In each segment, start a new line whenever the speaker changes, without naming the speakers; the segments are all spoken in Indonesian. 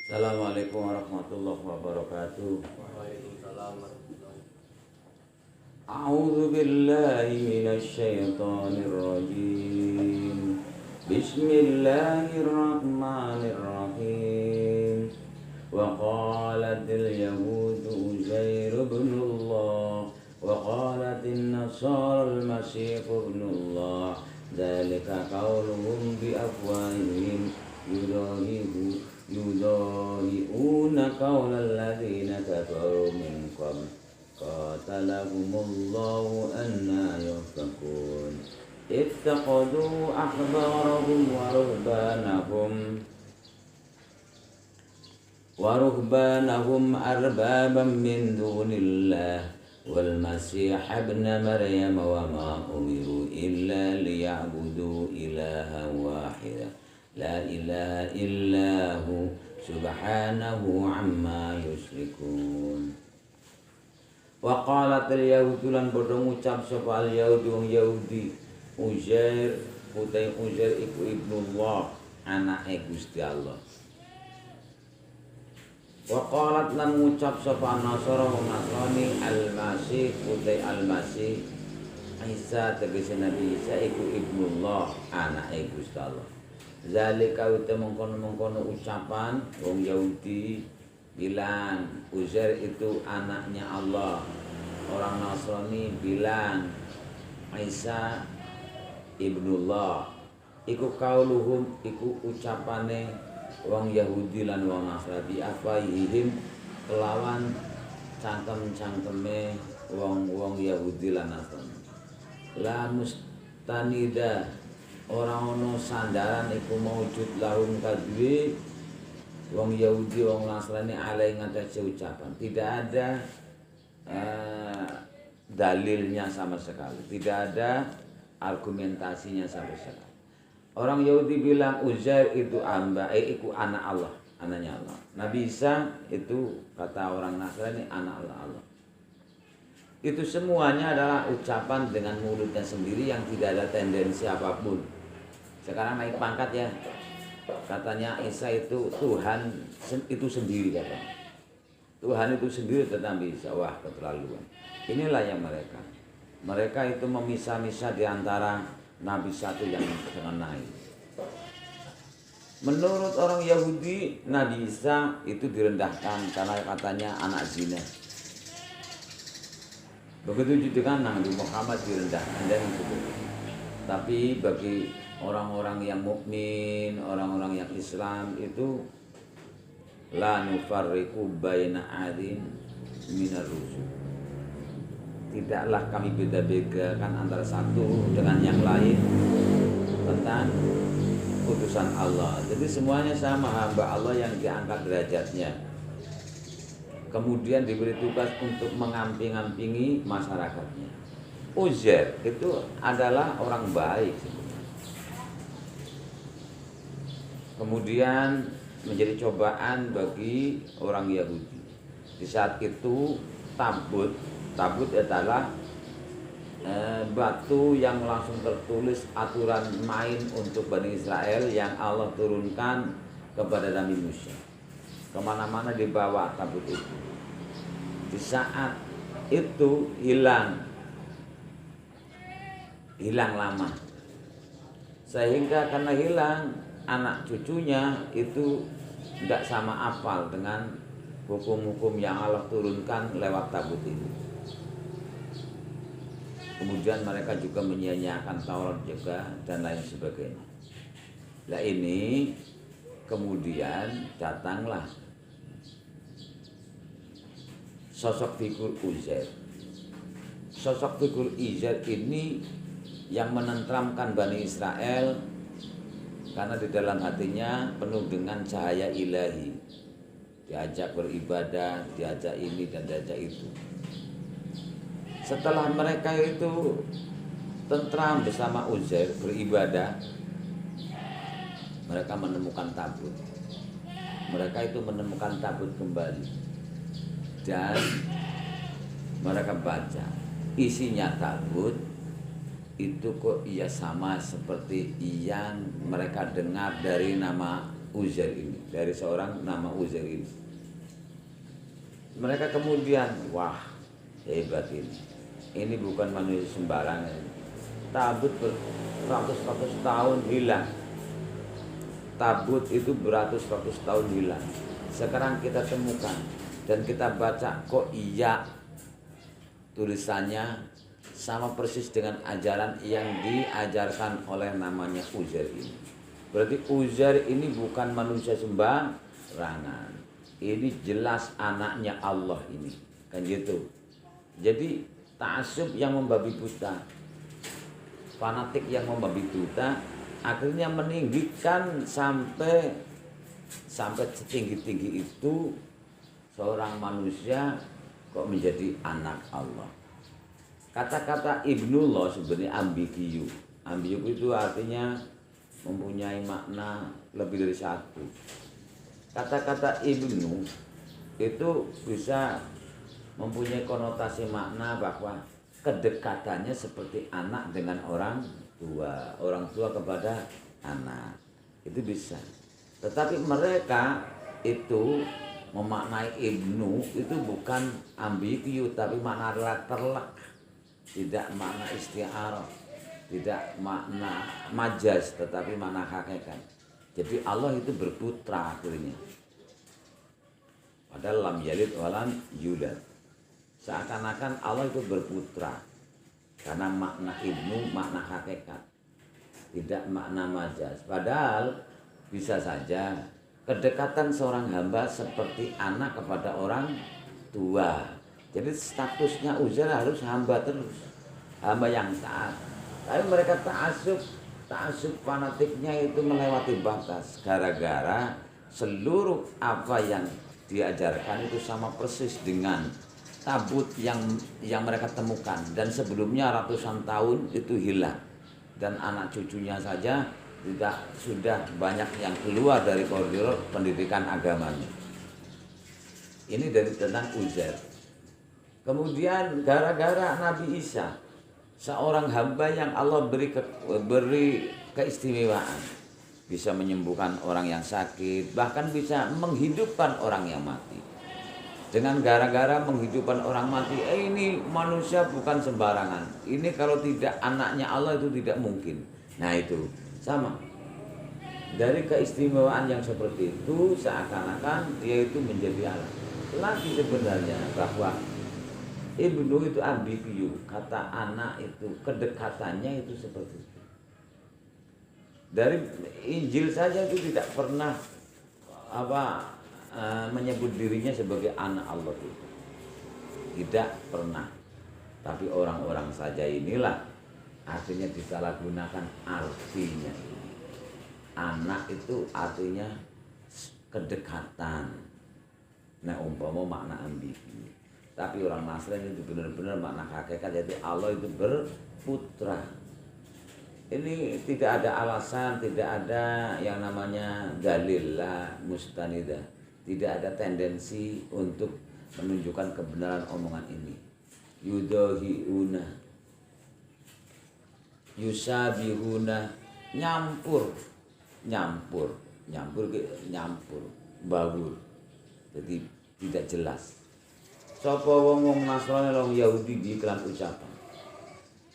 Assalamualaikum warahmatullahi wabarakatuh.
Waalaikumsalam warahmatullahi
A'udzu billahi minasy syaithanir rajim. Bismillahirrahmanirrahim. Wa qalatil yahudu Uzair ibn Allah wa qalatin nasara al-masih ibn Allah. Dzalika qauluhum bi afwahihim yudahi'una qawlal ladzina kafaru min qabl qatalahumullahu anna yufakun ittaqadu ahbarahum wa ruhbanahum arbaban min dunillah wal masih ibn maryam wa ma umiru illa liya'budu ilahan wahida la ilaha illahu subhanahu amma yusyrikun. Wa qalatil yahudu lan padha ngucap sapa al yahudu wong Yahudi Uzair utai Uzair iku ibnullah anake Gusti Allah. Wa qalat lan ngucap sapa Nasara wong Nasrani al-Masih utai al-Masih Isa tegese Nabi Isa iku ibnullah anake Gusti Allah. Zalika uta mengkono-mengkono ucapan wong Yahudi bilang Uzair itu anaknya Allah. Orang Nasrani bilang Isa ibnullah. Iku kauluhum iku ucapane wong Yahudi lan wong Nasrani afahihim kelawan cangkem-cangkeme wong Yahudi lan Nasrani. La mustanida orang ono sandaran iku maujud lahum kadwi wong Yahudi wong Nasrani alai ngatasi ucapan. Tidak ada dalilnya sama sekali, tidak ada argumentasinya sama sekali. Orang Yahudi bilang Uzair itu iku anak Allah, anaknya Allah. Nabi Isa itu kata orang Nasrani anak Allah. Itu semuanya adalah ucapan dengan mulutnya sendiri yang tidak ada tendensi apapun. Sekarang naik pangkat ya, katanya Isa itu Tuhan itu sendiri katanya. Tuhan itu sendiri tentang Isa. Wah, keterlaluan. Inilah yang mereka itu memisah-misah di antara Nabi satu yang dengan lain. Menurut orang Yahudi, Nabi Isa itu direndahkan karena katanya anak zina. Begitu juga Nabi Muhammad direndahkan dan sebagainya. Tapi bagi orang-orang yang mukmin, orang-orang yang Islam itu la nufarriqu baina adin minar rusul. Tidaklah kami beda-bedakan antara satu dengan yang lain tentang putusan Allah. Jadi semuanya sama, hamba Allah yang diangkat derajatnya. Kemudian diberi tugas untuk mengamping-ampingi masyarakatnya. Uzair itu adalah orang baik. Kemudian menjadi cobaan bagi orang Yahudi. Di saat itu tabut adalah batu yang langsung tertulis aturan main untuk Bani Israel yang Allah turunkan kepada Nabi Musa. Kemana-mana dibawa tabut itu. Di saat itu hilang lama. Sehingga karena hilang, anak cucunya itu tidak sama apal dengan hukum-hukum yang Allah turunkan lewat tabut ini. Kemudian mereka juga menyia-nyiakan Taurat juga dan lain sebagainya. Nah ini kemudian datanglah sosok figur Uzair. Sosok figur Uzair ini yang menenteramkan Bani Israel karena di dalam hatinya penuh dengan cahaya ilahi. Diajak beribadah, diajak ini dan diajak itu. Setelah mereka itu tentram bersama Uzair beribadah, mereka menemukan tabut. Mereka itu menemukan tabut kembali. Dan mereka baca isinya tabut itu kok iya sama seperti yang mereka dengar dari nama Uzair ini, dari seorang nama Uzair ini. Mereka kemudian, wah hebat ini. Ini bukan manusia sembarangan. Tabut beratus-ratus tahun hilang. Tabut itu beratus-ratus tahun hilang. Sekarang kita temukan dan kita baca, kok iya tulisannya sama persis dengan ajaran yang diajarkan oleh namanya Uzair ini. Berarti Uzair ini bukan manusia sembarangan. Ini jelas anaknya Allah ini. Kan gitu. Jadi ta'assub yang membabi buta, fanatik yang membabi buta, akhirnya meninggikan sampai setinggi-tinggi itu seorang manusia kok menjadi anak Allah. Kata-kata Ibnullah sebenarnya ambigu. Ambigu itu artinya mempunyai makna lebih dari satu. Kata-kata Ibnu itu bisa mempunyai konotasi makna bahwa kedekatannya seperti anak dengan orang tua kepada anak. Itu bisa. Tetapi mereka itu memaknai Ibnu itu bukan ambigu tapi makna terlak. Tidak makna isti'arah, tidak makna majaz, tetapi makna hakikat. Jadi Allah itu berputra akhirnya. Padahal lam yalid walam yulad. Seakan-akan Allah itu berputra. Karena makna ibnu, makna hakikat. Tidak makna majaz. Padahal bisa saja kedekatan seorang hamba seperti anak kepada orang tua. Jadi statusnya Uzair harus hamba terus, hamba yang taat. Tapi mereka ta'assub fanatiknya itu melewati batas. Gara-gara seluruh apa yang diajarkan itu sama persis dengan tabut yang mereka temukan. Dan sebelumnya ratusan tahun itu hilang. Dan anak cucunya saja sudah banyak yang keluar dari koridor pendidikan agamanya. Ini dari tentang Uzair. Kemudian gara-gara Nabi Isa, seorang hamba yang Allah beri keistimewaan, bisa menyembuhkan orang yang sakit, bahkan bisa menghidupkan orang yang mati. Dengan gara-gara menghidupkan orang mati, ini manusia bukan sembarangan. Ini kalau tidak anaknya Allah itu tidak mungkin. Nah itu sama. Dari keistimewaan yang seperti itu seakan-akan dia itu menjadi Allah. Lagi sebenarnya bahwa Ibnu itu ambigu, kata anak itu kedekatannya itu seperti itu. Dari Injil saja itu tidak pernah menyebut dirinya sebagai anak Allah itu. Tidak pernah. Tapi orang-orang saja inilah akhirnya disalahgunakan artinya. Anak itu artinya kedekatan. Nah umpama makna ambigu. Tapi orang Nasrani itu benar-benar makna hakikat, yaitu Allah itu berputra. Ini tidak ada alasan, tidak ada yang namanya dalil la mustanidah. Tidak ada tendensi untuk menunjukkan kebenaran omongan ini. Yudahiuna, yusabihuna, nyampur, bawur. Jadi tidak jelas. Sapa wong Nasrani lan Yahudi di kelan ucapan.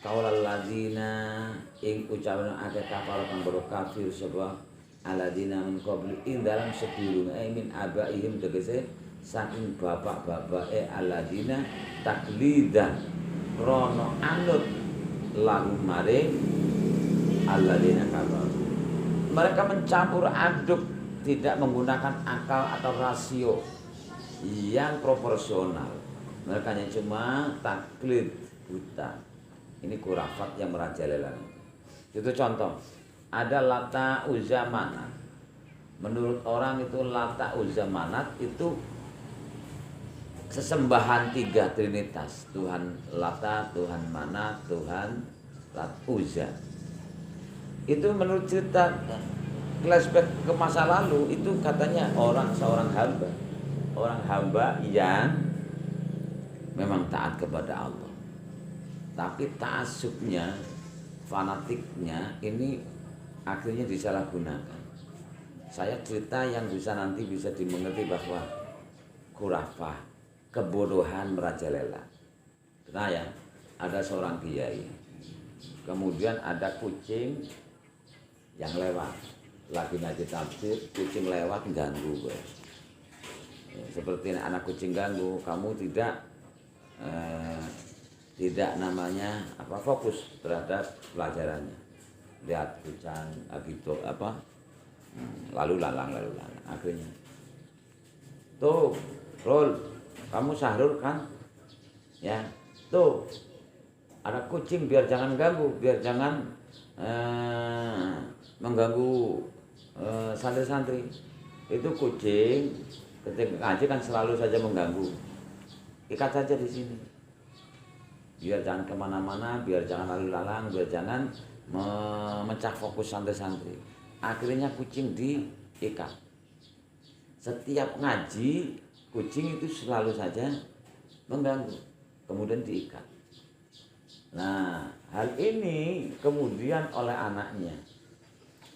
Qaulal ladzina ing ucapan akeh kafir kang boro kafir sapa alladzina min qabli ing dalam sedurunge min abaihim tegese saking bapak-bapake alladzina taklidan krana anut lahum maring alladzina kafir. Mereka mencampur aduk, tidak menggunakan akal atau rasio yang proporsional. Mereka hanya cuma taklid buta. Ini kurafat yang merajalela. Itu contoh. Ada Lata Uzza Manat. Menurut orang itu Lata Uzza Manat itu sesembahan tiga trinitas. Tuhan Lata, Tuhan Manat, Tuhan Uzza. Itu menurut cerita flashback ke masa lalu, itu katanya seorang hamba. Orang hamba yang memang taat kepada Allah, tapi ta'assubnya, fanatiknya ini akhirnya disalahgunakan. Saya cerita yang bisa nanti bisa dimengerti bahwa khurafah, kebodohan merajalela. Nah ya, ada seorang kiai, kemudian ada kucing yang lewat, lagi ngaji tafsir, kucing lewat ganggu. Ya, seperti anak kucing ganggu, kamu tidak namanya fokus terhadap pelajarannya. Lihat kucing gitu lalu lalang akhirnya tuh Rol, kamu sahur kan ya, tuh ada kucing, biar jangan ganggu, biar jangan mengganggu santri-santri. Itu kucing ketika ngaji kan selalu saja mengganggu, ikat saja di sini biar jangan kemana-mana, biar jangan lalu lalang, biar jangan memecah fokus santri-santri. Akhirnya kucing diikat. Setiap ngaji kucing itu selalu saja mengganggu, kemudian diikat. Nah, hal ini kemudian oleh anaknya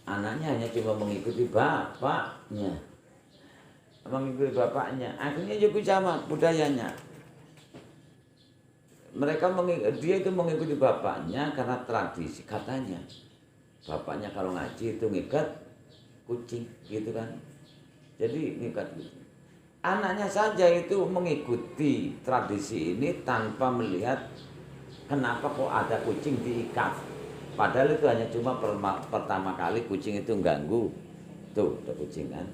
hanya cuma mengikuti bapaknya, akhirnya juga sama budayanya. Dia itu mengikuti bapaknya karena tradisi, katanya bapaknya kalau ngaji itu ngikat kucing gitu kan, jadi ngikat kucing. Anaknya saja itu mengikuti tradisi ini tanpa melihat kenapa kok ada kucing diikat, padahal itu hanya cuma pertama kali kucing itu ganggu. Tuh ada kucing kan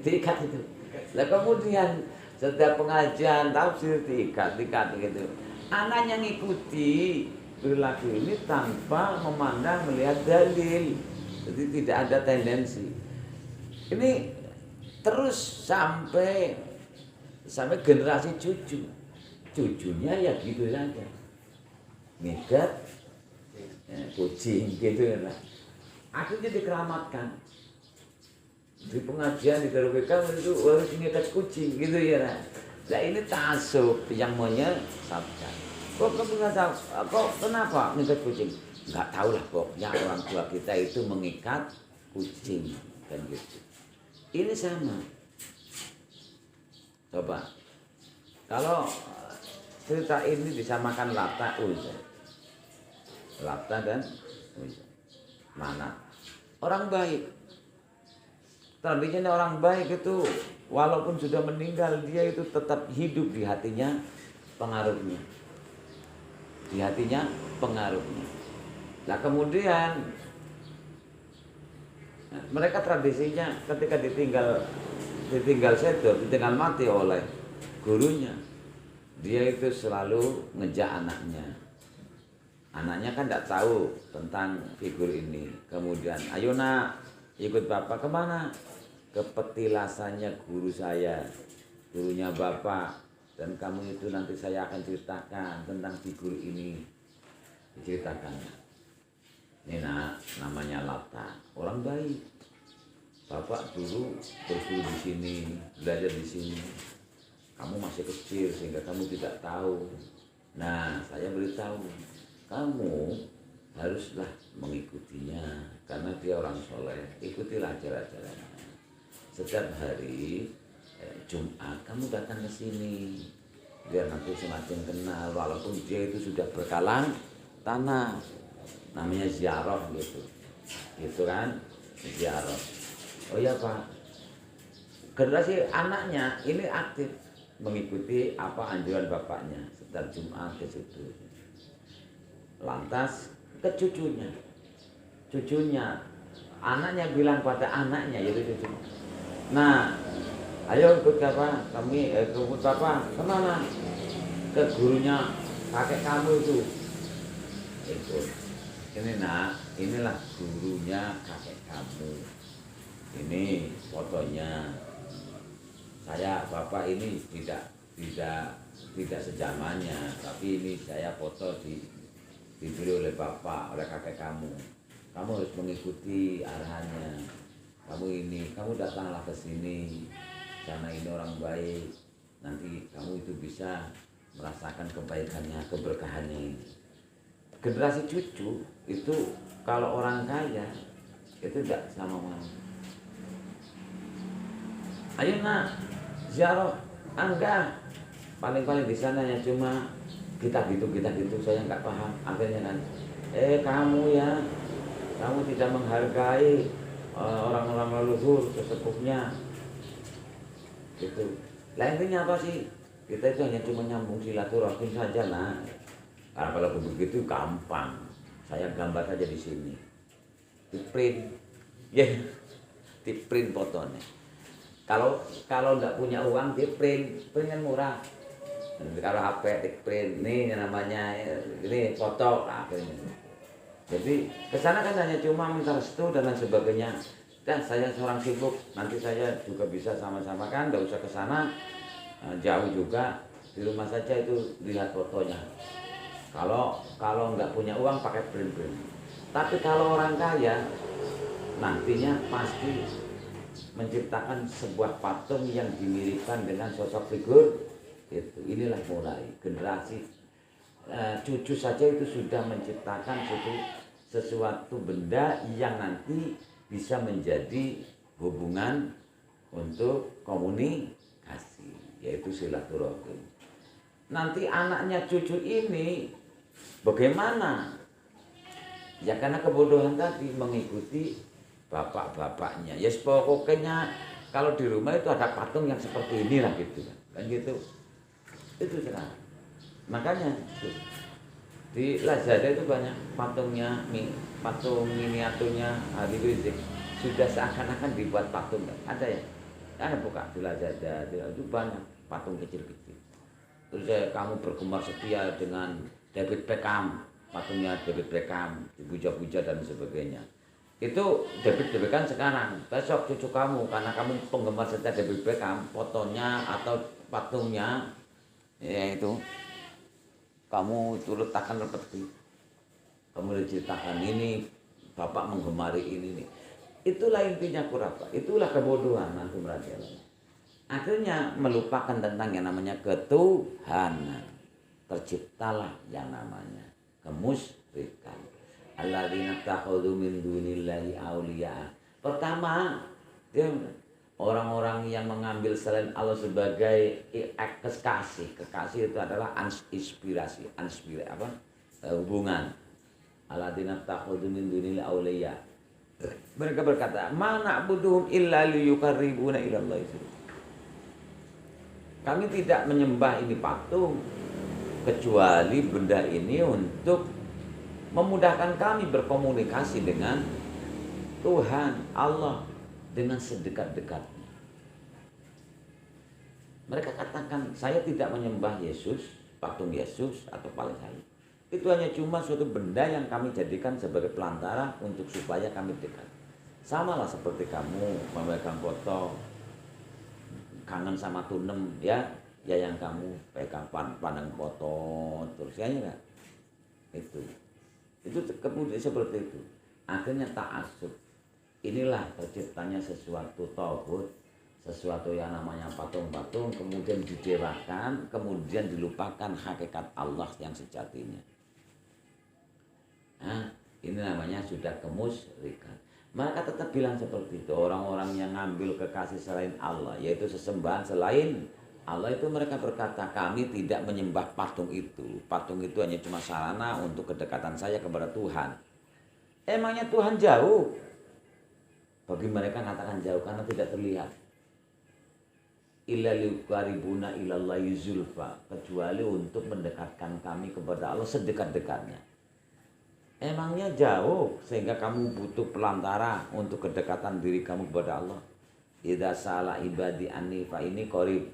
diikat itu. Lah kemudian setiap pengajian tafsir diikat gitu. Anaknya ngikuti perilaku ini tanpa memandang melihat dalil, jadi tidak ada tendensi. Ini terus sampai generasi cucunya ya gitu saja, ngikat kucing gitu ya. Akhirnya dikeramatkan di pengajian di TRBK itu harus ngikat kucing gitu ya. Nah ini ta'assub yang menyesatkan. Kok kenapa ngikat kucing? Enggak tahu lah, pokoknya orang tua kita itu mengikat kucing kan gitu. Ini sama. Coba kalau cerita ini disamakan Lata Uzza. Lata dan Uzza. Mana? Orang baik. Tradisinya orang baik itu walaupun sudah meninggal, dia itu tetap hidup di hatinya pengaruhnya. Di hatinya pengaruhnya. Nah kemudian mereka tradisinya ketika ditinggal sedo, ditinggal mati oleh gurunya, dia itu selalu ngejak anaknya. Anaknya kan tidak tahu tentang figur ini. Kemudian, ayo nak, ikut bapak kemana? Ke petilasannya guru saya, gurunya bapak. Dan kamu itu nanti saya akan ceritakan tentang figur ini. Diceritakan. Ini nak, namanya Lata, orang baik. Bapak dulu berguru di sini, belajar di sini. Kamu masih kecil sehingga kamu tidak tahu. Nah, saya beritahu, kamu haruslah mengikutinya karena dia orang soleh. Ikutilah ajaran-ajarannya. Setiap hari Jumat kamu datang ke sini biar nanti semakin kenal, walaupun dia itu sudah berkalang tanah, namanya ziarah gitu kan, ziarah. Oh iya Pak, generasi anaknya ini aktif mengikuti apa anjuran bapaknya setiap Jumat ke situ. Lantas ke cucunya, anaknya bilang pada anaknya yaitu cucu, nah ayo ikut apa? Kami ikut bapak kemana? Ke gurunya kakek kamu itu. Ikut. Ini nak, inilah gurunya kakek kamu. Ini fotonya. Saya bapak ini tidak sejamannya, tapi ini saya foto diberi oleh bapak, oleh kakek kamu. Kamu harus mengikuti arahannya. Kamu datanglah ke sini. Karena ini orang baik, nanti kamu itu bisa merasakan kebaikannya, keberkahannya ini. Generasi cucu itu kalau orang kaya Itu tidak sama mau. Ayo nak ziarah, enggak. Paling-paling di sananya cuma kita gitu saya nggak paham. Akhirnya kan, kamu ya, kamu tidak menghargai orang-orang leluhur sesepuhnya. Gitu. Lah intinya apa sih? Kita itu hanya cuma nyambung silaturahim saja lah. Karena kalau begitu gampang. Saya gambar saja di sini. Di print, ya, di print fotonya. Kalau nggak punya uang, di print kan murah. Kalau HP di print, ini namanya ini foto akhirnya. Jadi kesana kan hanya cuma minta restu dan lain sebagainya. Dan saya seorang sibuk, nanti saya juga bisa sama-sama kan, nggak usah kesana jauh juga, di rumah saja itu lihat fotonya. Kalau nggak punya uang pakai print. Tapi kalau orang kaya nantinya pasti menciptakan sebuah patung yang dimiripkan dengan sosok figur itu. Inilah mulai generasi cucu saja itu sudah menciptakan sesuatu benda yang nanti bisa menjadi hubungan untuk komunikasi, yaitu silaturahim. Nanti anaknya cucu ini bagaimana? Ya karena kebodohan tadi mengikuti bapak-bapaknya. Ya pokoknya kalau di rumah itu ada patung yang seperti inilah gitu kan gitu. Itu sekarang. Makanya di Lazada itu banyak patungnya, patung miniaturnya Habib Rizik sudah seakan-akan dibuat patung kan? Ada ya? Ada buka di Lazada itu banyak patung kecil-kecil. Terus kamu bergemar setia dengan David Beckham, patungnya David Beckham, dipuja-puja dan sebagainya. Itu David Beckham sekarang, besok cucu kamu karena kamu penggemar setia David Beckham, fotonya atau patungnya ya itu kamu itu letakkan seperti kamu ceritakan ini bapak menggemari ini nih. Itulah intinya kurapa, itulah kebodohan nanti merajalela. Akhirnya melupakan tentang yang namanya ketuhanan. Terciptalah yang namanya kemusyrikan. Alladzina takhudhu min dunillahi auliya. Pertama, orang-orang yang mengambil selain Allah sebagai kekasih. Kekasih itu adalah inspirasi, hubungan. Alladzina takhudhu min dunillahi auliya. Mereka berkata, "Ma na'buduhum illa liyuqarribuna ila Allah." Kami tidak menyembah ini patung kecuali benda ini untuk memudahkan kami berkomunikasi dengan Tuhan Allah dengan sedekat-dekatnya. Mereka katakan, saya tidak menyembah Yesus, patung Yesus atau paling salib. Itu hanya cuma suatu benda yang kami jadikan sebagai pelantara untuk supaya kami dekat. Sama lah seperti kamu memegang foto kangen sama tunem ya yang kamu pegang pandang foto terus ya enggak itu kemudian seperti itu akhirnya ta'assub. Inilah terciptanya sesuatu tauhid, sesuatu yang namanya patung-patung kemudian didewakan, kemudian dilupakan hakikat Allah yang sejatinya. Nah, ini namanya sudah kemusyrikan. Maka tetap bilang seperti itu. Orang-orang yang ngambil kekasih selain Allah, yaitu sesembahan selain Allah, itu mereka berkata, kami tidak menyembah patung itu. Patung itu hanya cuma sarana untuk kedekatan saya kepada Tuhan. Emangnya Tuhan jauh? Bagi mereka katakan jauh karena tidak terlihat. Illa liqaribuna ilallahi zulfa, kecuali untuk mendekatkan kami kepada Allah sedekat-dekatnya. Emangnya jauh sehingga kamu butuh pelantara untuk kedekatan diri kamu kepada Allah. Idza sala ibadi anni fa ini qarib.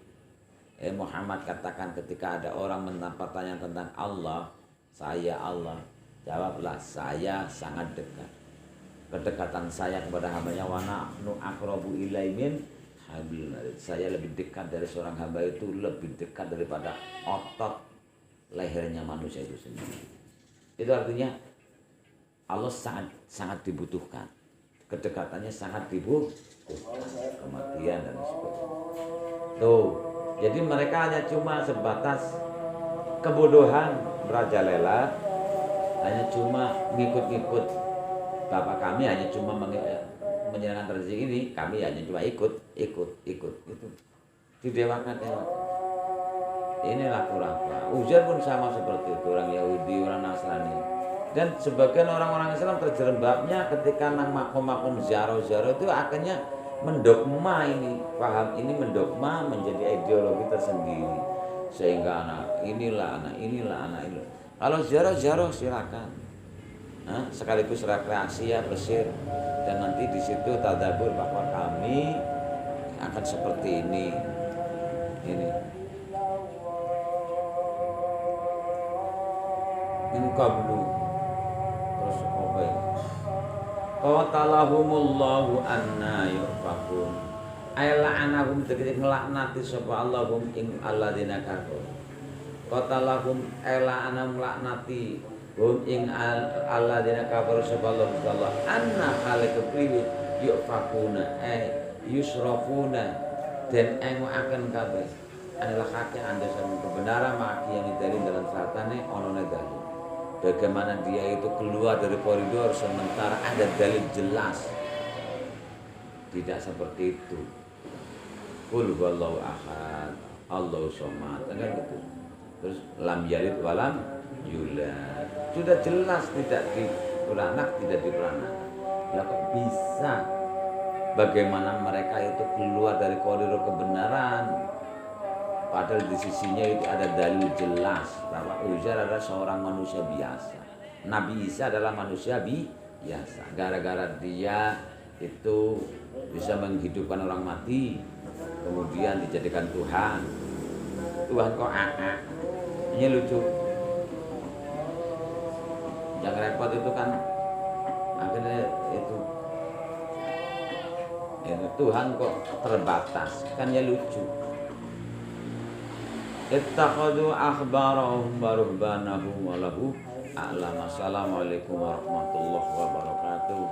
Muhammad katakan ketika ada orang bertanya tentang Allah, saya Allah, jawablah saya sangat dekat. Kedekatan saya kepada hambanya wa nahnu aqrabu ilaihi min hablil warid. Saya lebih dekat dari seorang hamba itu lebih dekat daripada otot lehernya manusia itu sendiri. Itu artinya Allah sangat dibutuhkan. Kedekatannya sangat dibutuhkan. Kematian dan sebagainya. Tuh, jadi mereka hanya cuma sebatas kebodohan merajalela, hanya cuma ngikut-ngikut bapak kami hanya cuma menjalankan rezeki ini, kami hanya cuma ikut gitu. Didewakan. Inilah khurafah. Uzair pun sama seperti itu, orang Yahudi, orang Nasrani. Dan sebagian orang-orang Islam terjerembabnya ketika nang makom-makom ziarah itu akhirnya mendogma ini, paham ini mendogma menjadi ideologi tersendiri. Sehingga anak inilah. Kalau ziarah silakan. Sekaligus rekreasi ya, bersih. Dan nanti di situ tadabbur bahwa kami akan seperti ini. Min qablu. Terus apa ya? Qatalahumullahu anna yufakun. Ayla anahum tegese nglaknati sapa Allahum ing alladzina kafaru. Qatalahum ayla anam laknati hum ing alladzina kafaru sapa Allah anna khaliq priwi yufakuna yusrafuna dan akan kabeh adalah haknya anda sama kebenaran maki yang dari dalam saatane ono dalil. Bagaimana dia itu keluar dari koridor sementara ada dalil jelas. Tidak seperti itu. Qul huwallahu ahad, Allahu somad, kan gitu. Terus lam yalid walam yulad. Sudah jelas tidak diperanak, tidak diperanak. Lah kok bisa? Bagaimana mereka itu keluar dari koridor kebenaran? Padahal di sisinya itu ada dalil jelas bahwa Uzair adalah seorang manusia biasa. Nabi Isa adalah manusia biasa. Gara-gara dia itu bisa menghidupkan orang mati, kemudian dijadikan Tuhan. Tuhan kok ini lucu. Yang repot itu kan akhirnya itu Tuhan kok terbatas, kan ya lucu. Ittakhadhu akhbarahum wa ruhbanahum wa lahu a'lam. Assalamualaikum warahmatullahi wabarakatuh.